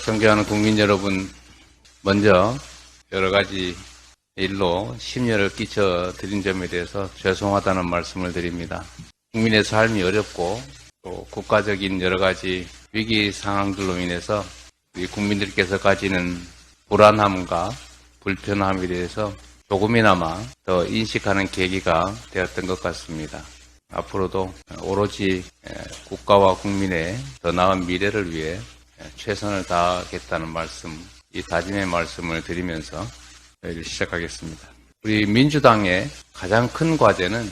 존경하는 국민 여러분, 먼저 여러 가지 일로 심려를 끼쳐 드린 점에 대해서 죄송하다는 말씀을 드립니다. 국민의 삶이 어렵고 또 국가적인 여러 가지 위기 상황들로 인해서 우리 국민들께서 가지는 불안함과 불편함에 대해서 조금이나마 더 인식하는 계기가 되었던 것 같습니다. 앞으로도 오로지 국가와 국민의 더 나은 미래를 위해 최선을 다하겠다는 말씀, 이 다짐의 말씀을 드리면서 회의를 시작하겠습니다. 우리 민주당의 가장 큰 과제는,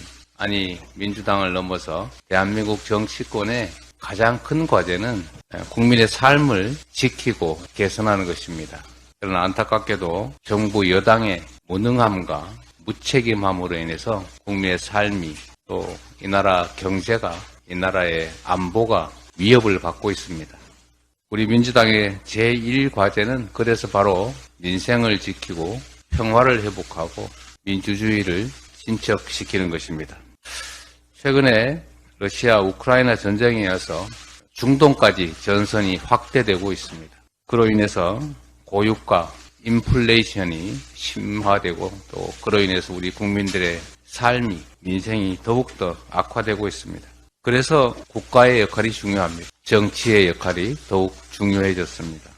민주당을 넘어서 대한민국 정치권의 가장 큰 과제는 국민의 삶을 지키고 개선하는 것입니다. 그러나 안타깝게도 정부 여당의 무능함과 무책임함으로 인해서 국민의 삶이 또 이 나라 경제가, 이 나라의 안보가 위협을 받고 있습니다. 우리 민주당의 제1과제는 그래서 바로 민생을 지키고 평화를 회복하고 민주주의를 진척시키는 것입니다. 최근에 러시아 우크라이나 전쟁에 이어서 중동까지 전선이 확대되고 있습니다. 그로 인해서 고유가, 인플레이션이 심화되고 또 그로 인해서 우리 국민들의 삶이, 민생이 더욱더 악화되고 있습니다. 그래서 국가의 역할이 중요합니다. 정치의 역할이 더욱 중요해졌습니다.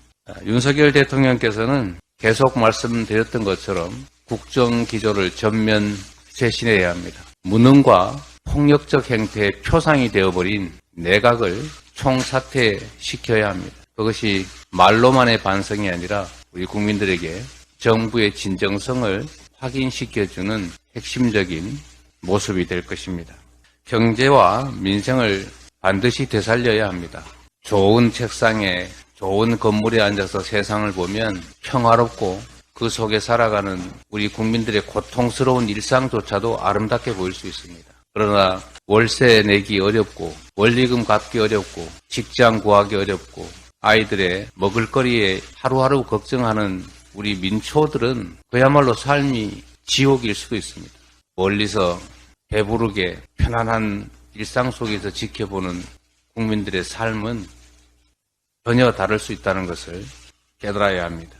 윤석열 대통령께서는 계속 말씀드렸던 것처럼 국정기조를 전면 쇄신해야 합니다. 무능과 폭력적 행태의 표상이 되어버린 내각을 총사퇴시켜야 합니다. 그것이 말로만의 반성이 아니라 우리 국민들에게 정부의 진정성을 확인시켜주는 핵심적인 모습이 될 것입니다. 경제와 민생을 반드시 되살려야 합니다. 좋은 책상에 좋은 건물에 앉아서 세상을 보면 평화롭고 그 속에 살아가는 우리 국민들의 고통스러운 일상조차도 아름답게 보일 수 있습니다. 그러나 월세 내기 어렵고 원리금 갚기 어렵고 직장 구하기 어렵고 아이들의 먹을거리에 하루하루 걱정하는 우리 민초들은 그야말로 삶이 지옥일 수도 있습니다. 멀리서 배부르게 편안한 일상 속에서 지켜보는 국민들의 삶은 전혀 다를 수 있다는 것을 깨달아야 합니다.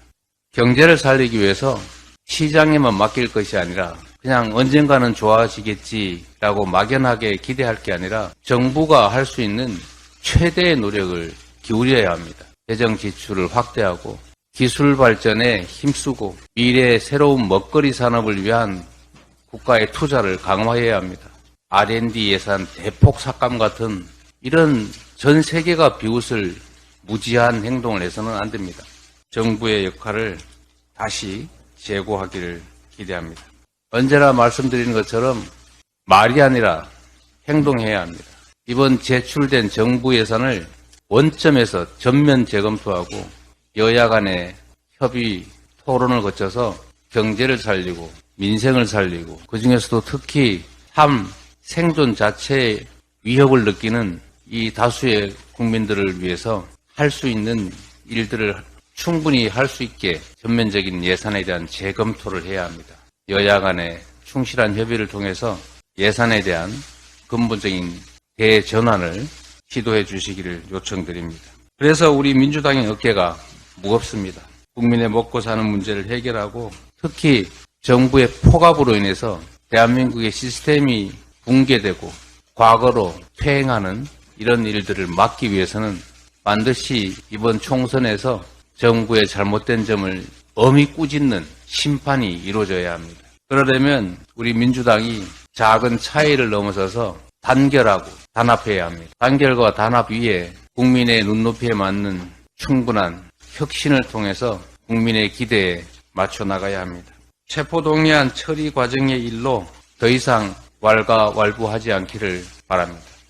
경제를 살리기 위해서 시장에만 맡길 것이 아니라 그냥 언젠가는 좋아지겠지라고 막연하게 기대할 게 아니라 정부가 할 수 있는 최대의 노력을 기울여야 합니다. 재정 지출을 확대하고 기술 발전에 힘쓰고 미래의 새로운 먹거리 산업을 위한 국가의 투자를 강화해야 합니다. R&D 예산 대폭 삭감 같은 이런 전 세계가 비웃을 무지한 행동을 해서는 안 됩니다. 정부의 역할을 다시 재고하기를 기대합니다. 언제나 말씀드리는 것처럼 말이 아니라 행동해야 합니다. 이번 제출된 정부 예산을 원점에서 전면 재검토하고 여야 간의 협의, 토론을 거쳐서 경제를 살리고 민생을 살리고 그중에서도 특히 삶, 생존 자체의 위협을 느끼는 이 다수의 국민들을 위해서 할 수 있는 일들을 충분히 할 수 있게 전면적인 예산에 대한 재검토를 해야 합니다. 여야 간의 충실한 협의를 통해서 예산에 대한 근본적인 대전환을 시도해 주시기를 요청드립니다. 그래서 우리 민주당의 어깨가 무겁습니다. 국민의 먹고 사는 문제를 해결하고 특히 정부의 폭압으로 인해서 대한민국의 시스템이 붕괴되고 과거로 퇴행하는 이런 일들을 막기 위해서는 반드시 이번 총선에서 정부의 잘못된 점을 엄히 꾸짖는 심판이 이루어져야 합니다. 그러려면 우리 민주당이 작은 차이를 넘어서서 단결하고 단합해야 합니다. 단결과 단합 위에 국민의 눈높이에 맞는 충분한 혁신을 통해서 국민의 기대에 맞춰 나가야 합니다. 체포동의안 처리 과정의 일로 더 이상 왈가왈부하지 않기를 바랍니다.